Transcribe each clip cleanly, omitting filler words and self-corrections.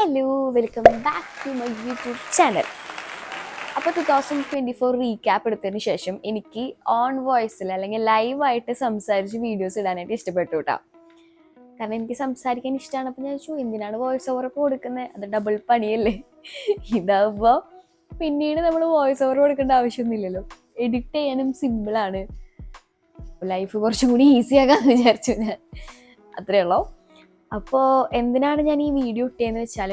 Hello, welcome back to my YouTube channel. അപ്പോൾ 2024 recap എടുത്തതിന് ശേഷം എനിക്ക് ഓൺ വോയിസിൽ അല്ലെങ്കിൽ ലൈവായിട്ട് സംസാരിച്ച് വീഡിയോസ് ഇടാനായിട്ട് ഇഷ്ടപ്പെട്ടു കേട്ടോ. കാരണം എനിക്ക് സംസാരിക്കാൻ ഇഷ്ടമാണ്. അപ്പോൾ ഞാൻ ചോദിച്ചു എന്തിനാണ് വോയിസ് ഓവറൊക്കെ കൊടുക്കുന്നത്, അത് ഡബിൾ പണിയല്ലേ. ഇതാകുമ്പോൾ പിന്നീട് നമ്മൾ വോയിസ് ഓവർ കൊടുക്കേണ്ട ആവശ്യമൊന്നുമില്ലല്ലോ, എഡിറ്റ് ചെയ്യാനും സിമ്പിളാണ്. ലൈഫ് കുറച്ചും കൂടി ഈസി ആകാമെന്ന് വിചാരിച്ചു ഞാൻ. അത്രയേ ഉള്ളൂ. അപ്പോൾ എന്തിനാണ് ഞാൻ ഈ വീഡിയോ ഇട്ടതെന്ന് വെച്ചാൽ,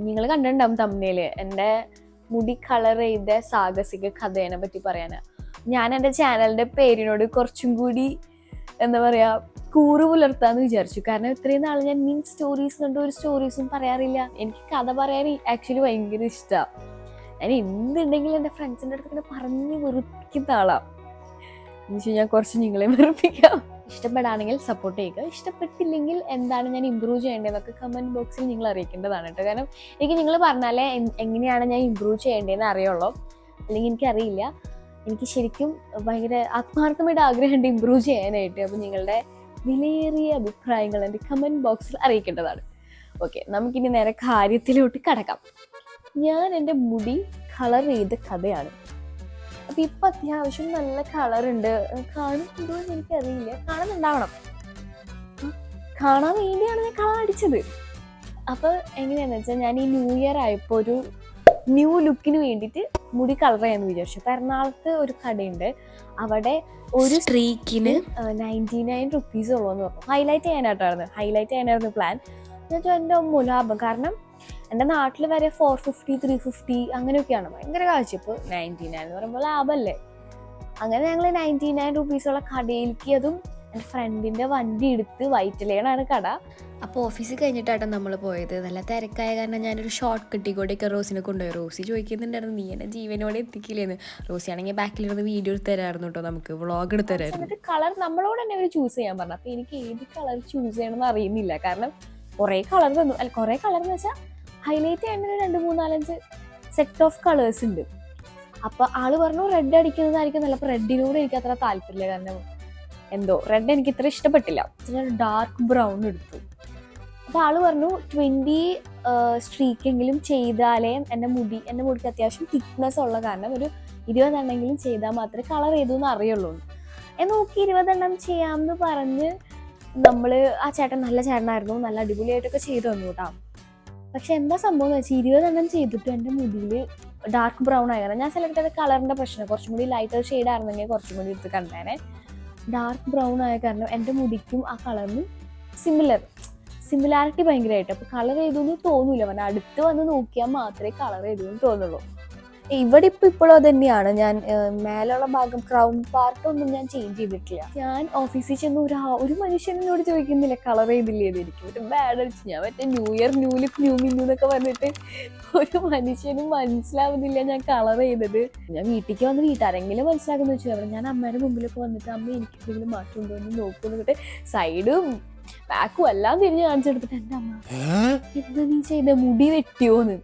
നിങ്ങൾ കണ്ടിട്ടുണ്ടാവും തമ്മിൽ എൻ്റെ മുടി കളർ ചെയ്ത സാഹസിക കഥേനെ പറ്റി പറയാനാണ്. ഞാൻ എൻ്റെ ചാനലിൻ്റെ പേരിനോട് കുറച്ചും കൂടി എന്താ പറയുക കൂറ് പുലർത്താമെന്ന് വിചാരിച്ചു. കാരണം ഇത്രയും നാൾ ഞാൻ സ്റ്റോറീസ് കണ്ട് ഒരു സ്റ്റോറീസും പറയാറില്ല. എനിക്ക് കഥ പറയാൻ ആക്ച്വലി ഭയങ്കര ഇഷ്ടമാണ്. ഞാൻ എന്തുണ്ടെങ്കിലും എൻ്റെ ഫ്രണ്ട്സിൻ്റെ അടുത്ത് ഇങ്ങനെ പറഞ്ഞ് വെറുപ്പിക്കുന്ന ആളാണ്. എന്ന് വെച്ചാൽ ഞാൻ കുറച്ച് നിങ്ങളെ വെറുപ്പിക്കാം. ഇഷ്ടപ്പെടാണെങ്കിൽ സപ്പോർട്ട് ചെയ്യുക, ഇഷ്ടപ്പെട്ടില്ലെങ്കിൽ എന്താണ് ഞാൻ ഇമ്പ്രൂവ് ചെയ്യേണ്ടതെന്നൊക്കെ കമൻറ്റ് ബോക്സിൽ നിങ്ങൾ അറിയിക്കേണ്ടതാണ് കേട്ടോ. കാരണം എനിക്ക് നിങ്ങൾ പറഞ്ഞാലേ എങ്ങനെയാണ് ഞാൻ ഇമ്പ്രൂവ് ചെയ്യേണ്ടതെന്ന് അറിയുള്ളൂ, അല്ലെങ്കിൽ എനിക്കറിയില്ല. എനിക്ക് ശരിക്കും ഭയങ്കര ആത്മാർത്ഥമായിട്ട് ആഗ്രഹമുണ്ട് ഇമ്പ്രൂവ് ചെയ്യാനായിട്ട്. അപ്പോൾ നിങ്ങളുടെ വിലയേറിയ അഭിപ്രായങ്ങൾ എൻ്റെ കമൻറ്റ് ബോക്സിൽ അറിയിക്കേണ്ടതാണ്. ഓക്കെ, നമുക്കിനി നേരെ കാര്യത്തിലോട്ട് കടക്കാം. ഞാൻ എൻ്റെ മുടി കളർ ചെയ്ത കഥയാണ്. അപ്പം ഇപ്പം അത്യാവശ്യം നല്ല കളറുണ്ട്. കാണുന്നുണ്ടോ എന്ന് എനിക്കറിയില്ല, കാണുന്നുണ്ടാവണം. കാണാൻ വേണ്ടിയാണ് ഞാൻ കളർ അടിച്ചത്. അപ്പോൾ എങ്ങനെയാണെന്ന് വെച്ചാൽ, ഞാൻ ഈ ന്യൂ ഇയർ ആയപ്പോൾ ഒരു ന്യൂ ലുക്കിന് വേണ്ടിയിട്ട് മുടി കളർ ചെയ്യാമെന്ന് വിചാരിച്ചു. അപ്പോൾ എറണാകുളത്ത് ഒരു കടയുണ്ട്, അവിടെ ഒരു സ്ട്രീക്കിന് 99 റുപ്പീസ് ഉള്ളൂ എന്ന് പറഞ്ഞു. ഹൈലൈറ്റ് ചെയ്യാനായിരുന്നു പ്ലാൻ. എന്നുവെച്ചാൽ എൻ്റെ ലാഭം. കാരണം എൻ്റെ നാട്ടിൽ വരെ 450 350 അങ്ങനെയൊക്കെയാണ്, ഭയങ്കര കാശ്. ഇപ്പോൾ 99 എന്ന് പറയുമ്പോൾ ലാഭമല്ലേ. അങ്ങനെ ഞങ്ങൾ 99 റുപ്പീസുള്ള കടയിലേക്ക്, അതും എൻ്റെ ഫ്രണ്ടിൻ്റെ വണ്ടി എടുത്ത്, വൈറ്റ് ലൈനാണ് കട. അപ്പോൾ ഓഫീസ് കഴിഞ്ഞിട്ടാണ് നമ്മൾ പോയത്. നല്ല തിരക്കായ കാരണം ഞാനൊരു ഷോർട്ട് കട്ടിക്കൂടെയൊക്കെ റോസിനെ കൊണ്ടുപോയി. റോസി ചോദിക്കുന്നുണ്ടായിരുന്നു, നീ എന്നെ ജീവനോടെ എത്തിക്കില്ലേന്ന്. റോസി ആണെങ്കിൽ ബാക്കിലിരുന്ന് വീഡിയോ എടുത്ത് തരായിരുന്നു കേട്ടോ, നമുക്ക് വ്ളോഗ് എടുത്ത് തരായിരുന്നു. എന്നിട്ട് കളർ നമ്മളോട് തന്നെ അവർ ചൂസ് ചെയ്യാൻ പറഞ്ഞു. അപ്പോൾ എനിക്ക് ഏത് കളർ ചൂസ് ചെയ്യണമെന്ന് അറിയുന്നില്ല. കാരണം കുറേ കളർ തന്നു. കുറേ കളർ എന്ന് വെച്ചാൽ ഹൈലൈറ്റ് ചെയ്യേണ്ട 2 3 4 5 സെറ്റ് ഓഫ് കളേഴ്സ് ഉണ്ട്. അപ്പോൾ ആള് പറഞ്ഞു റെഡ് അടിക്കുന്നതായിരിക്കും നല്ല. അപ്പോൾ റെഡിനോട് എനിക്ക് അത്ര താല്പര്യമില്ല. കാരണം എന്തോ റെഡ് എനിക്ക് ഇത്ര ഇഷ്ടപ്പെട്ടില്ല. ഞാൻ ഡാർക്ക് ബ്രൗൺ എടുത്തു. അപ്പോൾ ആള് പറഞ്ഞു 20 സ്ട്രീക്കെങ്കിലും ചെയ്താലേ എൻ്റെ മുടിക്ക് അത്യാവശ്യം തിക്നെസ് ഉള്ള കാരണം ഒരു 20 എണ്ണമെങ്കിലും ചെയ്താൽ മാത്രമേ കളർ ചെയ്തു അറിയുള്ളൂ. നോക്കി 20 എണ്ണം ചെയ്യാമെന്ന് പറഞ്ഞ് നമ്മൾ, ആ ചേട്ടൻ നല്ല ചേട്ടനായിരുന്നു, നല്ല അടിപൊളിയായിട്ടൊക്കെ ചെയ്തു തന്നു കേട്ടോ. പക്ഷെ എന്താ സംഭവം എന്ന് വെച്ചാൽ 20 എണ്ണം ചെയ്തിട്ട് എൻ്റെ മുടിയിൽ ഡാർക്ക് ബ്രൗൺ ആയിരുന്നു. ഞാൻ സെലക്ട് ചെയ്ത കളറിൻ്റെ പ്രശ്നം, കുറച്ചും കൂടി ലൈറ്റർ ഷെയ്ഡ് ആയിരുന്നെങ്കിൽ കുറച്ചും കൂടി എടുത്ത് കണ്ടേനെ. ഡാർക്ക് ബ്രൗൺ ആയ കാരണം എൻ്റെ മുടിക്കും ആ കളറിനും സിമിലാരിറ്റി ഭയങ്കരമായിട്ട്. അപ്പോൾ കളർ ചെയ്തൊന്നും തോന്നൂല. പറഞ്ഞാൽ അടുത്ത് വന്ന് നോക്കിയാൽ മാത്രമേ കളർ ചെയ്തെന്ന് തോന്നുള്ളൂ. ഇവിടെ ഇപ്പോഴും അത് തന്നെയാണ്. ഞാൻ മേലുള്ള ഭാഗം ക്രൗൺ പാർട്ടൊന്നും ഞാൻ ചേഞ്ച് ചെയ്തിട്ടില്ല. ഞാൻ ഓഫീസിൽ ചെന്ന് ഒരു മനുഷ്യനോട് ചോദിക്കുന്നില്ല കളർ ചെയ്തില്ലേ എന്ന്. എനിക്ക് ഒരു ബാഡ് അടിച്ച്. ഞാൻ മറ്റേ new year new look new Minnu എന്നൊക്കെ പറഞ്ഞിട്ട് ഒരു മനുഷ്യനും മനസ്സിലാവുന്നില്ല ഞാൻ കളർ ചെയ്തത്. ഞാൻ വീട്ടിലേക്ക് വന്ന് വീട്ടാരെങ്കിലും മനസ്സിലാക്കുന്ന വെച്ചു. അവിടെ ഞാൻ അമ്മയുടെ മുമ്പിലൊക്കെ വന്നിട്ട് അമ്മ എനിക്ക് എന്തെങ്കിലും മാറ്റം ഉണ്ടോ എന്ന് നോക്കുന്നിട്ട് സൈഡും ബാക്കും എല്ലാം തിരിഞ്ഞ് കാണിച്ചെടുത്തിട്ട് എൻ്റെ അമ്മ എന്താ നീ ചെയ്ത, മുടി വെട്ടിയോന്ന്.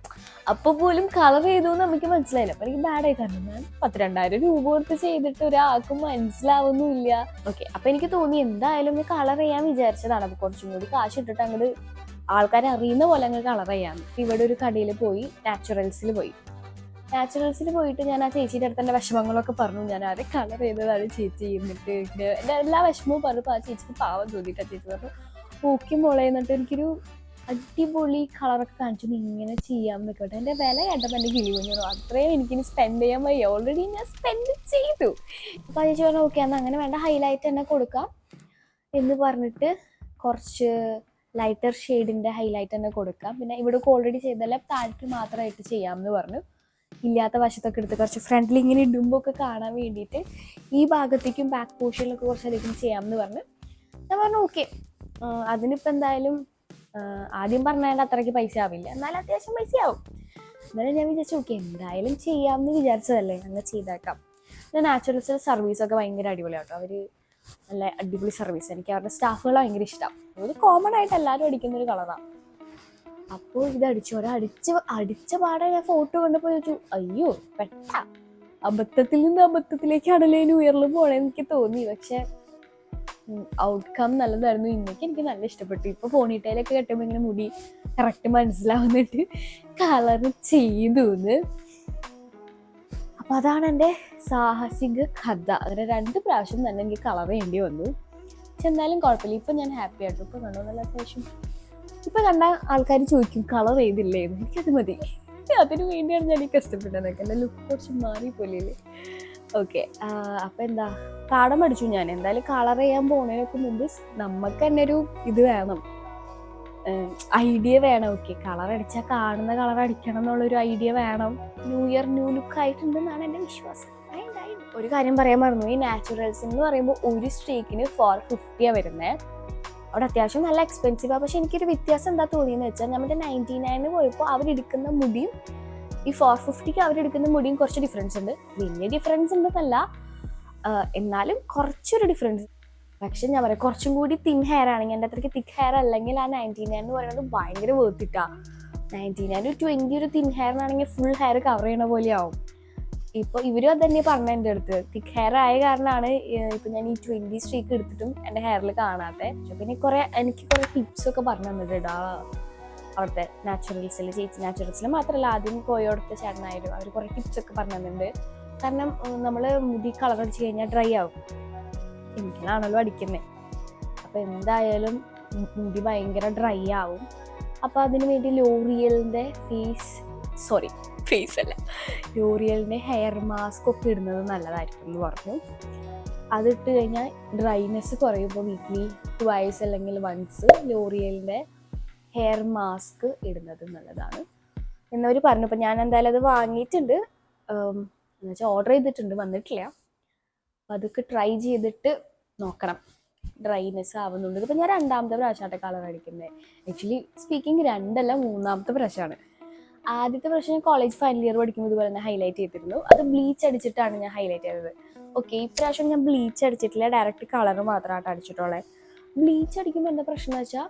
അപ്പോൾ പോലും കളർ ചെയ്തു നമുക്ക് മനസ്സിലായില്ല. അപ്പോൾ എനിക്ക് ബാഡായി. കാരണം ഞാൻ 12,000 രൂപ കൊടുത്ത് ചെയ്തിട്ട് ഒരാൾക്കും മനസ്സിലാവുന്നുമില്ല. ഓക്കെ, അപ്പോൾ എനിക്ക് തോന്നി എന്തായാലും കളർ ചെയ്യാൻ വിചാരിച്ചതാണ്. അപ്പോൾ കുറച്ചും കൂടി കാശ് ഇട്ടിട്ട് അങ്ങോട്ട് ആൾക്കാരെ അറിയുന്ന പോലെ അങ്ങ് കളർ ചെയ്യാം. ഇവിടെ ഒരു കടയിൽ പോയി, നാച്ചുറൽസിൽ പോയിട്ട് ഞാൻ ആ ചേച്ചിയുടെ അടുത്ത് എൻ്റെ വിഷമങ്ങളൊക്കെ പറഞ്ഞു. ഞാൻ ആരെ കളർ ചെയ്തതാണ് ചേച്ചി എന്നിട്ട് എൻ്റെ എല്ലാ വിഷമവും പറഞ്ഞപ്പോൾ ആ ചേച്ചിക്ക് പാവം തോന്നിയിട്ട് ആ ചേച്ചി പറഞ്ഞു ഓക്കെ മോളെ. എന്നിട്ട് എനിക്കൊരു അടിപൊളി കളറൊക്കെ കാണിച്ചു, ഇങ്ങനെ ചെയ്യാമെന്നൊക്കെ കേട്ടോ. എൻ്റെ വില കേട്ടപ്പോൾ എൻ്റെ കിളി കുഞ്ഞു. അത്രയും എനിക്കിനി സ്പെൻഡ് ചെയ്യാൻ വയ്യ, ഓൾറെഡി ഞാൻ സ്പെൻഡ് ചെയ്തു. അപ്പോൾ ആ ചേച്ചി പറഞ്ഞു ഓക്കെ എന്നാൽ അങ്ങനെ വേണ്ട, ഹൈലൈറ്റ് തന്നെ കൊടുക്കാം എന്ന് പറഞ്ഞിട്ട് കുറച്ച് ലൈറ്റർ ഷെയ്ഡിൻ്റെ ഹൈലൈറ്റ് തന്നെ കൊടുക്കാം. പിന്നെ ഇവിടെ ഓൾറെഡി ചെയ്തല്ല, താഴത്ത് മാത്രമായിട്ട് ചെയ്യാമെന്ന് പറഞ്ഞു. ഇല്ലാത്ത വശത്തൊക്കെ എടുത്ത് കുറച്ച് ഫ്രണ്ടിൽ ഇങ്ങനെ ഇടുമ്പോൾ ഒക്കെ കാണാൻ വേണ്ടിയിട്ട് ഈ ഭാഗത്തേക്കും ബാക്ക് പോർഷനിലൊക്കെ കുറച്ചധികം ചെയ്യാമെന്ന് പറഞ്ഞു. ഞാൻ പറഞ്ഞു ഓക്കെ. അതിനിപ്പോൾ എന്തായാലും ആദ്യം പറഞ്ഞാൽ അത്രയ്ക്ക് പൈസ ആവില്ല, എന്നാലും അത്യാവശ്യം പൈസയാവും. എന്നാലും ഞാൻ വിചാരിച്ചു ഓക്കെ എന്തായാലും ചെയ്യാമെന്ന് വിചാരിച്ചതല്ലേ, അങ്ങനെ ചെയ്തേക്കാം. പിന്നെ നാച്ചുറൽസിലെ സർവീസൊക്കെ ഭയങ്കര അടിപൊളിയാട്ടോ. അവർ നല്ല അടിപൊളി സർവീസ്. എനിക്ക് അവരുടെ സ്റ്റാഫുകൾ ഭയങ്കര ഇഷ്ടം. ഒരു കോമൺ ആയിട്ട് എല്ലാവരും അടിക്കുന്നൊരു കളറാണ്. അപ്പോൾ ഇത് അടിച്ച പാടെ ഞാൻ ഫോട്ടോ കണ്ടപ്പോൾ ചോദിച്ചു അയ്യോ അബദ്ധത്തിൽ നിന്ന് അബദ്ധത്തിലേക്കാണല്ലോ ന്യൂ ഇയറിൽ പോണേന്ന് എനിക്ക് തോന്നി. പക്ഷെ ഔട്ട്കം നല്ലതായിരുന്നു. ഇന്നേക്ക് എനിക്ക് നല്ല ഇഷ്ടപ്പെട്ടു. ഇപ്പോൾ പോണിട്ടയിലൊക്കെ കെട്ടുമ്പോൾ ഇങ്ങനെ മുടി കറക്റ്റ് മനസ്സിലാവുന്നിട്ട് കളർ ചെയ്തു. അപ്പം അതാണ് എൻ്റെ സാഹസിക കഥ. അങ്ങനെ 2 പ്രാവശ്യം തന്നെ എനിക്ക് കളർ ചെയ്യേണ്ടി വന്നു. പക്ഷെ എന്നാലും കുഴപ്പമില്ല, ഇപ്പം ഞാൻ ഹാപ്പി ആയിട്ടു. ഇപ്പം കണ്ടോ നല്ല അത്യാവശ്യം. ഇപ്പം കണ്ട ആൾക്കാർ ചോദിക്കും കളർ ചെയ്തില്ലേ എന്ന്. എനിക്കത് മതി. അതിന് വേണ്ടിയാണ് ഞാൻ ഈ കഷ്ടപ്പെട്ടതൊക്കെ. എൻ്റെ ലുക്ക് കുറച്ച് മാറിപ്പോലേ. ഓക്കെ, അപ്പം എന്താ പാഠം പഠിച്ചു ഞാൻ. എന്തായാലും കളർ ചെയ്യാൻ പോകുന്നതിനൊക്കെ മുമ്പ് നമുക്ക് തന്നെ ഒരു ഇത് വേണം, ഐഡിയ വേണം. ഓക്കെ, കളർ അടിച്ചാൽ കാണുന്ന കളർ അടിക്കണം എന്നുള്ളൊരു ഐഡിയ വേണം. ന്യൂ ഇയർ ന്യൂ ലുക്ക് ആയിട്ടുണ്ടെന്നാണ് എൻ്റെ വിശ്വാസം. ഒരു കാര്യം പറയാൻ മറന്നു, ഈ നാച്ചുറൽസ് എന്ന് പറയുമ്പോൾ ഒരു സ്ട്രീക്കിന് 450 വരുന്നത്. അവിടെ അത്യാവശ്യം നല്ല എക്സ്പെൻസീവാണ്. പക്ഷെ എനിക്കൊരു വ്യത്യാസം എന്താ തോന്നിയെന്ന് വെച്ചാൽ, നമ്മുടെ 99 പോയപ്പോൾ അവരെടുക്കുന്ന മുടിയും ഈ 450 അവരെടുക്കുന്ന മുടിയും കുറച്ച് ഡിഫറൻസ് ഉണ്ട്. വലിയ ഡിഫറൻസ് ഉണ്ടെന്നല്ല, എന്നാലും കുറച്ചൊരു ഡിഫറൻസ്. പക്ഷെ ഞാൻ പറയാം, കുറച്ചും കൂടി തിൻ ഹെയർ ആണെങ്കിൽ, എൻ്റെ അത്രയ്ക്ക് തിക്ക് ഹെയർ അല്ലെങ്കിൽ ആ 99 എന്ന് പറയുന്നത് ഭയങ്കര വേർത്തിട്ടാണ്. 99 20 ഒരു തിൻ ഹെയറിനാണെങ്കിൽ ഫുൾ ഹെയർ കവർ ചെയ്യണ പോലെ ആവും. ഇപ്പോൾ ഇവരും അത് തന്നെ പറഞ്ഞ എൻ്റെ അടുത്ത്, തിക്ക് ഹെയർ ആയ കാരണമാണ് ഇപ്പം ഞാൻ ഈ 20 സ്ട്രീക്ക് എടുത്തിട്ടും എൻ്റെ ഹെയറിൽ കാണാതെ. പിന്നെ എനിക്ക് കുറേ ടിപ്സൊക്കെ പറഞ്ഞു തന്നിട്ടുണ്ട് അവിടുത്തെ നാച്ചുറൽസിൽ. ചേച്ചി നാച്ചുറൽസിൽ മാത്രമല്ല, ആദ്യം പോയോടത്തെ ചേട്ടനായാലും അവർ കുറേ ടിപ്സൊക്കെ പറഞ്ഞു തന്നിട്ടുണ്ട്. കാരണം നമ്മൾ മുടി കളർ അടിച്ച് കഴിഞ്ഞാൽ ഡ്രൈ ആവും. കെമിക്കലാണല്ലോ അടിക്കുന്നത്. അപ്പോൾ എന്തായാലും മുടി ഭയങ്കര ഡ്രൈ ആവും. അപ്പോൾ അതിന് വേണ്ടി ലോറിയലിൻ്റെ ലോറിയലിൻ്റെ ഹെയർ മാസ്ക് ഒക്കെ ഇടുന്നത് നല്ലതായിരിക്കും എന്ന് പറഞ്ഞു. അതിട്ട് കഴിഞ്ഞാൽ ഡ്രൈനെസ് കുറയുമ്പോൾ വീക്ക്ലി 2 അല്ലെങ്കിൽ 1 ലോറിയലിൻ്റെ ഹെയർ മാസ്ക് ഇടുന്നത് നല്ലതാണ് എന്നവർ പറഞ്ഞു. അപ്പം ഞാൻ എന്തായാലും അത് വാങ്ങിയിട്ടുണ്ട്, എന്നുവെച്ചാൽ ഓർഡർ ചെയ്തിട്ടുണ്ട്, വന്നിട്ടില്ല. അപ്പം അതൊക്കെ ട്രൈ ചെയ്തിട്ട് നോക്കണം ഡ്രൈനെസ് ആവുന്നുണ്ട്. ഇപ്പം ഞാൻ 2ാമത്തെ പ്രാവശ്യമായിട്ട് കളർ അടിക്കുന്നത്. ആക്ച്വലി സ്പീക്കിംഗ് 2 അല്ല 3ാമത്തെ പ്രാവശ്യമാണ്. ആദ്യത്തെ പ്രാവശ്യം ഞാൻ കോളേജ് ഫൈനൽ ഇയർ പഠിക്കുമ്പോൾ ഇതുപോലെ തന്നെ ഹൈലൈറ്റ് ചെയ്തിരുന്നു. അത് ബ്ലീച്ച് അടിച്ചിട്ടാണ് ഞാൻ ഹൈലൈറ്റ് ചെയ്തത്. ഓക്കെ, ഈ പ്രാവശ്യം ഞാൻ ബ്ലീച്ച് അടിച്ചിട്ടില്ല, ഡയറക്റ്റ് കളർ മാത്രമായിട്ട് അടിച്ചിട്ടുള്ളത്. ബ്ലീച്ച് അടിക്കുമ്പോൾ എന്താ പ്രശ്നം എന്ന് വെച്ചാൽ,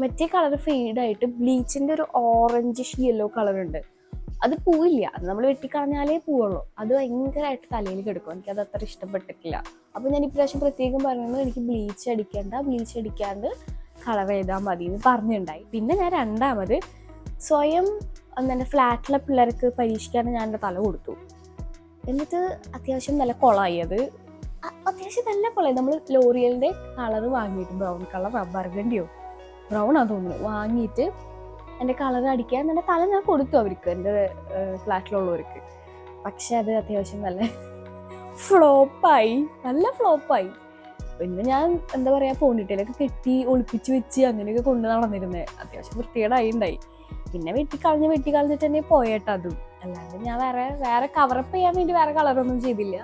മറ്റേ കളർ ഫെയ്ഡായിട്ട് ബ്ലീച്ചിൻ്റെ ഒരു ഓറഞ്ചിഷ് യെല്ലോ കളർ ഉണ്ട്. അത് പോവില്ല, അത് നമ്മൾ വെട്ടിക്കളഞ്ഞാലേ പോവുള്ളൂ. അത് ഭയങ്കരമായിട്ട് തലയിൽ കിടക്കും. എനിക്കത് അത്ര ഇഷ്ടപ്പെട്ടിട്ടില്ല. അപ്പോൾ ഞാൻ ഇപ്രാവശ്യം പ്രത്യേകം പറയുന്നത്, എനിക്ക് ബ്ലീച്ച് അടിക്കാണ്ട് കളർ ചെയ്താൽ മതി എന്ന് പറഞ്ഞിട്ടുണ്ടായി. പിന്നെ ഞാൻ 2ാമത് സ്വയം അങ്ങനെ ഫ്ലാറ്റിലെ പിള്ളേർക്ക് പരീക്ഷിക്കാൻ ഞാൻ എൻ്റെ തല കൊടുത്തു. എന്നിട്ട് അത്യാവശ്യം നല്ല കുളമായി. അത്യാവശ്യം നല്ല കുളമായി. നമ്മൾ ലോറിയലിൻ്റെ കളർ വാങ്ങിയിട്ട്, ബ്രൗൺ കളർ ബർഗണ്ടിയോ ബ്രൗണാന്ന് തോന്നുന്നു, വാങ്ങിയിട്ട് എൻ്റെ കളർ അടിക്കാൻ എൻ്റെ തല ഞാൻ കൊടുത്തു അവർക്ക്, എൻ്റെ ഫ്ലാറ്റിലുള്ളവർക്ക്. പക്ഷെ അത് അത്യാവശ്യം നല്ല ഫ്ലോപ്പായി. പിന്നെ ഞാൻ എന്താ പറയുക, പോണിട്ടയിലൊക്കെ കെട്ടി ഒളിപ്പിച്ച് വെച്ച് അങ്ങനെയൊക്കെ കൊണ്ട് നടന്നിരുന്നത്. അത്യാവശ്യം വൃത്തികേടായി ഉണ്ടായി. പിന്നെ വെട്ടിക്കളഞ്ഞിട്ട് തന്നെ പോയേട്ടാ അതും. അല്ലാണ്ട് ഞാൻ വേറെ കവറപ്പ് ചെയ്യാൻ വേണ്ടി വേറെ കളറൊന്നും ചെയ്തില്ല.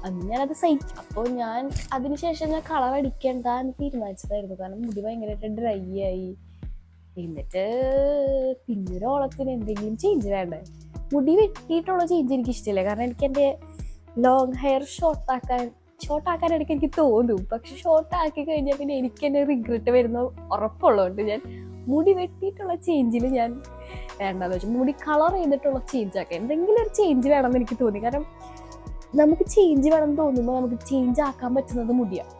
അന്ന് ഞാനത് സഹിച്ചു. അപ്പോൾ ഞാൻ അതിനുശേഷം ഞാൻ കളർ അടിക്കേണ്ട എന്ന് തീരുമാനിച്ചതായിരുന്നു. കാരണം മുടി ഭയങ്കരമായിട്ട് ഡ്രൈ ആയി. എന്നിട്ട് പിന്നൊരോളത്തിന് എന്തെങ്കിലും ചേഞ്ച് വേണ്ടേ. മുടി വെട്ടിയിട്ടുള്ള ചേഞ്ച് എനിക്ക് ഇഷ്ടമില്ല. കാരണം എനിക്ക് എൻ്റെ ലോങ് ഹെയർ ഷോർട്ടാക്കാൻ ഇടയ്ക്ക് എനിക്ക് തോന്നും. പക്ഷെ ഷോർട്ടാക്കി കഴിഞ്ഞാൽ പിന്നെ എനിക്ക് തന്നെ റിഗ്രറ്റ് വരുന്ന ഉറപ്പുള്ളതുകൊണ്ട് ഞാൻ മുടി വെട്ടിയിട്ടുള്ള ചേഞ്ചിൽ ഞാൻ വേണ്ടെന്ന് വെച്ചു. മുടി കളർ ചെയ്തിട്ടുള്ള ചേഞ്ചാക്കാം. എന്തെങ്കിലും ഒരു ചേഞ്ച് വേണമെന്ന് എനിക്ക് തോന്നി. കാരണം നമുക്ക് ചേഞ്ച് വേണമെന്ന് തോന്നുമ്പോൾ നമുക്ക് ചേഞ്ച് ആക്കാൻ പറ്റുന്നത് മുടിയാണ്.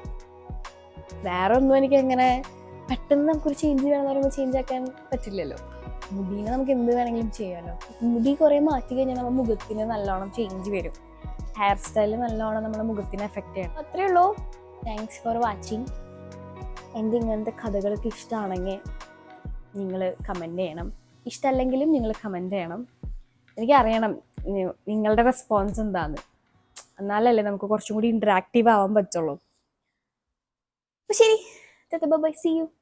വേറെ ഒന്നും എനിക്ക് എങ്ങനെ പെട്ടെന്ന് നമുക്കൊരു ചേഞ്ച് വേണമെന്ന് പറയുമ്പോൾ ചേഞ്ച് ആക്കാൻ പറ്റില്ലല്ലോ. മുടീനെ നമുക്ക് എന്ത് വേണമെങ്കിലും ചെയ്യാമല്ലോ. മുടി കുറേ മാറ്റി കഴിഞ്ഞാൽ നമ്മുടെ മുഖത്തിന് നല്ലോണം ചേഞ്ച് വരും. ഹെയർ സ്റ്റൈല് നല്ലോണം നമ്മുടെ മുഖത്തിന് എഫക്റ്റ് ചെയ്യണം. അത്രയേ ഉള്ളൂ. Thanks for watching. എൻ്റെ ഇങ്ങനത്തെ കഥകളൊക്കെ ഇഷ്ടമാണെങ്കിൽ നിങ്ങൾ കമൻറ്റ് ചെയ്യണം. ഇഷ്ടമല്ലെങ്കിലും നിങ്ങൾ കമൻറ്റ് ചെയ്യണം. എനിക്കറിയണം നിങ്ങളുടെ റെസ്പോൺസ് എന്താണെന്ന്. എന്നാലല്ലേ നമുക്ക് കുറച്ചും കൂടി ഇൻറ്ററാക്റ്റീവ് ആവാൻ പറ്റുള്ളൂ. അപ്പോൾ ശരി, ബൈ, സീ യു.